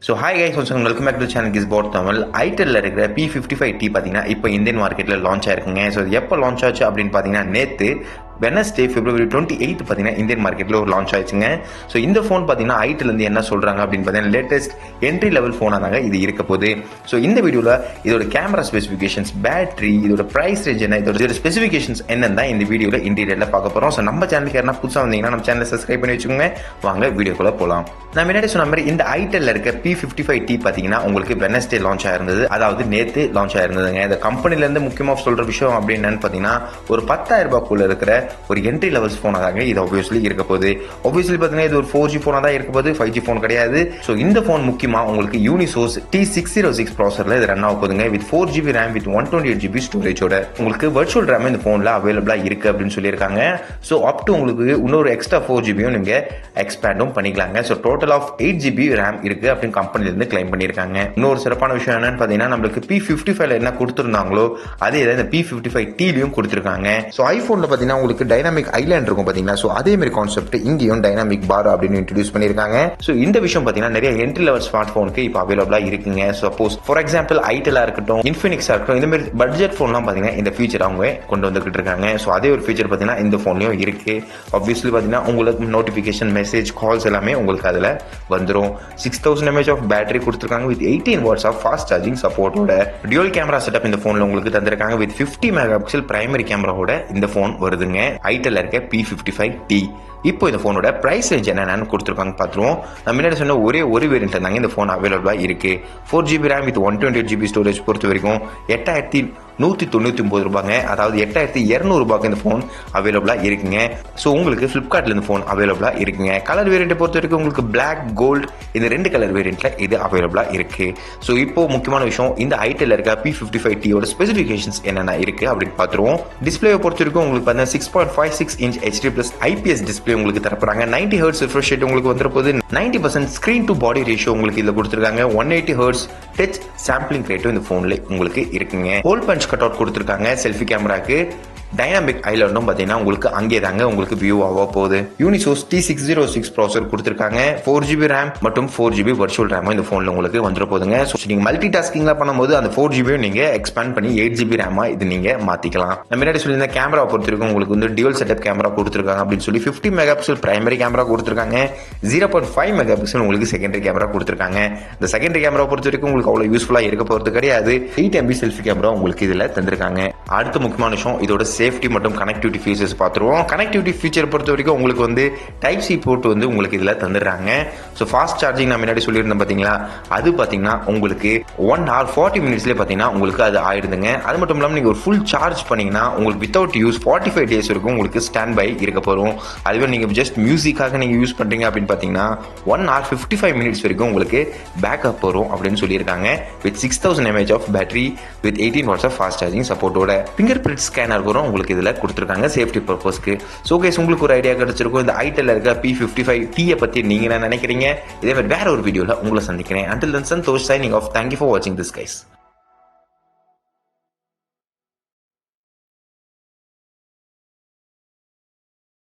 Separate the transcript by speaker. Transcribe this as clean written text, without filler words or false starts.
Speaker 1: So hi guys, welcome back to channel Gizbot Tamil. ஐட்டலில் இருக்கிற P55T பார்த்தீங்கன்னா இப்போ இந்தியன் மார்க்கெட்டில் லான்ச் ஆயிருக்குங்க. ஸோ எப்போ லான்ச் ஆச்சு அப்படின்னு பார்த்தீங்கன்னா நேற்று வெனஸ்டே February 28 பார்த்தீங்கன்னா இந்தியன் மார்க்கெட்டில் ஒரு லான்ச் ஆயிடுச்சுங்க. ஸோ இந்த ஃபோன் பார்த்தீங்கன்னா ஐட்டிலேருந்து என்ன சொல்கிறாங்க அப்படின்னு பார்த்தீங்கன்னா லேட்டஸ்ட் என்ட்ரி லெவல் ஃபோனாக தாங்க இது இருக்க போகுது. ஸோ இந்த வீடியோவில் இதோட கேமரா ஸ்பெசிஃபிகேஷன்ஸ், பேட்டரி, இதோட ப்ரைஸ் ரேஞ்ச் என்ன, இதோட ஸ்பெசிஃபிகேஷன்ஸ் என்னன்னு தான் இந்த வீடியோவில் இன்டீரியரில் பார்க்க போகிறோம். ஸோ நம்ம சேனலுக்கு யாரா புதுசாக வந்தீங்கன்னா நம்ம சேனலை சப்ஸ்கிரைப் பண்ணி வச்சுக்கோங்க. வாங்க வீடியோக்குள்ளே போகலாம். நான் முன்னாடி சொன்ன மாதிரி இந்த ஐட்டலில் இருக்க P55T பார்த்தீங்கன்னா உங்களுக்கு வெனஸ்டே லான்ச் ஆயிருந்தது, அதாவது நேற்று லான்ச் ஆயிருந்ததுங்க. இந்த கம்பெனிலேருந்து முக்கியமாக சொல்கிற விஷயம் அப்படின்னு என்னன்னு பார்த்தீங்கன்னா ஒரு 10,000 ரூபாய்க்குள்ள இருக்கிற ஒரு என்ட்ரி லெவல்ஸ் ஃபோனாக தாங்க இது ஆப்வியஸ்லி இருக்க போகுது. ஆப்வியஸ்லி பார்த்தீங்கன்னா இது ஒரு 4G ஃபோனாக தான் இருக்க போகுது, 5G ஃபோன் கிடையாது. ஸோ இந்த ஃபோன் முக்கியமாக உங்களுக்கு யூனிசோர்ஸ் T606 ப்ராசரில் இது ரன் ஆக போகுதுங்க. With 4GB RAM with 128GB ஸ்டோரேஜோட உங்களுக்கு வர்ச்சுவல் RAM இந்த ஃபோனில் அவைலபிளாக இருக்குது அப்படின்னு சொல்லியிருக்காங்க. ஸோ அப் டு உங்களுக்கு இன்னொரு எக்ஸ்ட்ரா 4GBயும் நீங்கள் எக்ஸ்பேண்டும் பண்ணிக்கலாங்க. So total of 8GB RAM இருக்குது அப்படின்னு கம்பெனிலேருந்து கிளைம் பண்ணியிருக்காங்க. இன்னொரு சிறப்பான விஷயம் என்னன்னு பார்த்தீங்கன்னா நம்மளுக்கு P55ல என்ன கொடுத்துருந்தாங்களோ அதே தான் இந்த P55Tலையும் கொடுத்துருக்காங்க. ஸோ ஐஃபோனில் பார்த்தீங்கன்னா உங்களுக்கு டைனாமிக் ஐலாண்ட் இருக்கும் பார்த்தீங்கன்னா, ஸோ அதே மாதிரி கான்செப்ட் இங்கேயும் டைனாமிக் பார் அப்படின்னு இன்ட்ரடியூஸ் பண்ணியிருக்காங்க. ஸோ இந்த விஷயம் பார்த்தீங்கன்னா நிறைய என்ட்ரி லெவல் ஸ்மார்ட் ஃபோனுக்கு இப்போ அவைலபிளாக இருக்குங்க. சப்போஸ் ஃபார் எக்ஸாம்பிள் ஐட்டலாக இருக்கட்டும், இன்ஃபினிக்ஸாக இருக்கட்டும், இந்த மாதிரி பட்ஜெட் ஃபோன்லாம் பார்த்தீங்கன்னா இந்த ஃபீச்சர் அவங்க கொண்டு வந்துகிட்டு இருக்காங்க. ஸோ அதே ஒரு ஃபீச்சர் பார்த்தீங்கன்னா இந்த ஃபோன்லையும் இருக்கு. ஆப்வியஸ்லி பார்த்தீங்கன்னா உங்களுக்கு நோட்டிஃபிகேஷன், மெசேஜ், கால்ஸ் எல்லாமே உங்களுக்கு அதில் வந்துடும். 6000 mAh ஆஃப் பேட்டரி கொடுத்துருக்காங்க with 18 watts of fast charging சப்போர்ட்டோட. டியூல் கேமரா செட்டப் இந்த ஃபோனில் உங்களுக்கு தந்திருக்காங்க வித் 50 மெகாபிக்சல் பிரைமரி கேமராவோட இந்த ஃபோன் வருதுங்க ஐட்டல் இருக்க P55T. இப்போ இந்த ஃபோனோட பிரைஸ் ரேஞ்ச் என்னென்னு கொடுத்துருக்காங்க பார்த்துருவோம். நான் முன்னாடி சொன்ன ஒரே ஒரு வேரியன்ட் தாங்க இந்த ஃபோன் அவைலபிளாக இருக்குது. 4GB RAM with 128GB storage பொறுத்த வரைக்கும் 8199 ரூபாங்க, அதாவது 8200 ரூபாய்க்கு இந்த ஃபோன் அவைலபிளாக இருக்குங்க. ஸோ உங்களுக்கு ஃப்ளிப்கார்ட்டில் இந்த ஃபோன் அவைலபிளாக இருக்குங்க. கலர் வேரியண்ட்டை பொறுத்த வரைக்கும் உங்களுக்கு பிளாக், கோல்டு இந்த 2 கலர் வேரியண்ட்டில் இது அவைலபிளாக இருக்குது. ஸோ இப்போ முக்கியமான விஷயம் இந்த ஐட்டலில் இருக்க P55Tயோட ஸ்பெசிஃபிகேஷன்ஸ் என்னென்ன இருக்குது அப்படின்னு பார்த்துருவோம். டிஸ்பிளேவை பொறுத்த வரைக்கும் உங்களுக்கு பார்த்தீங்கன்னா 6.56 inch HD+ IPS டிஸ்பிளே உங்களுக்கு தரப்படுறாங்க. 90 Hz ரிஃப்ரெஷ் ரேட் உங்களுக்கு வந்துருப்போது. 90% ஸ்கிரீன் டு பாடி ரேஷியோ உங்களுக்கு இதில் கொடுத்துருக்காங்க. 180 Hz டச் சாம்பிளிங் ரேட்டும் இந்த ஃபோனில் உங்களுக்கு இருக்குங்க. ஹோல் பஞ்ச் கட் அவுட் கொடுத்துருக்காங்க செல்ஃபி கேமராக்கு. டைனாமிக் ஐலாண்டும் பார்த்தீங்கன்னா உங்களுக்கு அங்கே தாங்க உங்களுக்கு வியூ ஆக போகுது. யூனிசோர்ஸ் T606 ப்ராசர் கொடுத்துருக்காங்க. 4GB RAM மற்றும் 4GB வர்ச்சுவல் RAM இந்த ஃபோனில் உங்களுக்கு வந்துட போதுங்க. ஸோ நீங்கள் மல்டி டாஸ்கிங்லாம் பண்ணும்போது அந்த 4GBயும் நீங்கள் எக்ஸ்பேண்ட் பண்ணி 8GB RAM இது நீங்கள் மாற்றிக்கலாம். நம்ம முன்னாடி சொல்லியிருந்த கேமரா பொறுத்த வரைக்கும் உங்களுக்கு வந்து டியூல் செட்டப் கேமரா கொடுத்துருக்காங்க அப்படின்னு சொல்லி 50 மெகாபிக்சல் பிரைமரி கேமரா கொடுத்துருக்காங்க. 0.5 மெகாபிக்சல் உங்களுக்கு செகண்டரி கேமரா கொடுத்துருக்காங்க. இந்த செகண்டரி கேமரா பொறுத்த வரைக்கும் உங்களுக்கு அவ்வளோ யூஸ்ஃபுல்லாக இருக்க போகிறது கிடையாது. 8MB செல்ஃபி கேமரா உங்களுக்கு இதில் தந்திருக்காங்க. அடுத்த முக்கியமான விஷயம் இதோட சேஃப்டி மற்றும் கனெக்டிவிட்டி ஃபீச்சர்ஸ் பார்த்துருவோம். கனெக்டிவிட்டி ஃபீச்சர் பொறுத்த வரைக்கும் உங்களுக்கு வந்து டைப் சி போர்ட் வந்து உங்களுக்கு இதில் தந்துடுறாங்க. ஸோ ஃபாஸ்ட் சார்ஜிங் நான் முன்னாடி சொல்லியிருந்தேன் பார்த்தீங்களா, அது பார்த்தீங்கன்னா உங்களுக்கு 1 hour 40 minutesலேயே பார்த்தீங்கன்னா உங்களுக்கு அது ஆயிடுதுங்க. அது மட்டும் இல்லாமல் நீங்கள் ஒரு ஃபுல் சார்ஜ் பண்ணீங்கன்னா உங்களுக்கு வித்தவுட் யூஸ் 45 days வரைக்கும் உங்களுக்கு ஸ்டாண்ட் பை இருக்க போகிறோம். அதுவே நீங்கள் ஜஸ்ட் மியூசிக்காக நீங்கள் யூஸ் பண்ணுறீங்க அப்படின்னு பார்த்தீங்கன்னா 1 hour 55 minutes வரைக்கும் உங்களுக்கு பேக்கப் வரும் அப்படின்னு சொல்லியிருக்காங்க. With 6000 mAh of battery with 18 watts of fast charging சப்போர்ட்டோட. ஃபிங்கர் பிரிண்ட் ஸ்கேனர் வரும் உங்களுக்கு இதில் கொடுத்துருக்காங்க சேஃப்டி பர்பஸ்க்கு. ஸோ கைஸ் உங்களுக்கு ஒரு ஐடியா கிடைச்சிருக்கும் இந்த ஐட்டலில் இருக்க P55T பற்றி நீங்கள் என்ன நினைக்கிறீங்க. இதே மாதிரி வேற ஒரு வீடியோவில் உங்களை சந்திக்கிறேன். Until then, Santosh signing off. Thank you for watching this guys.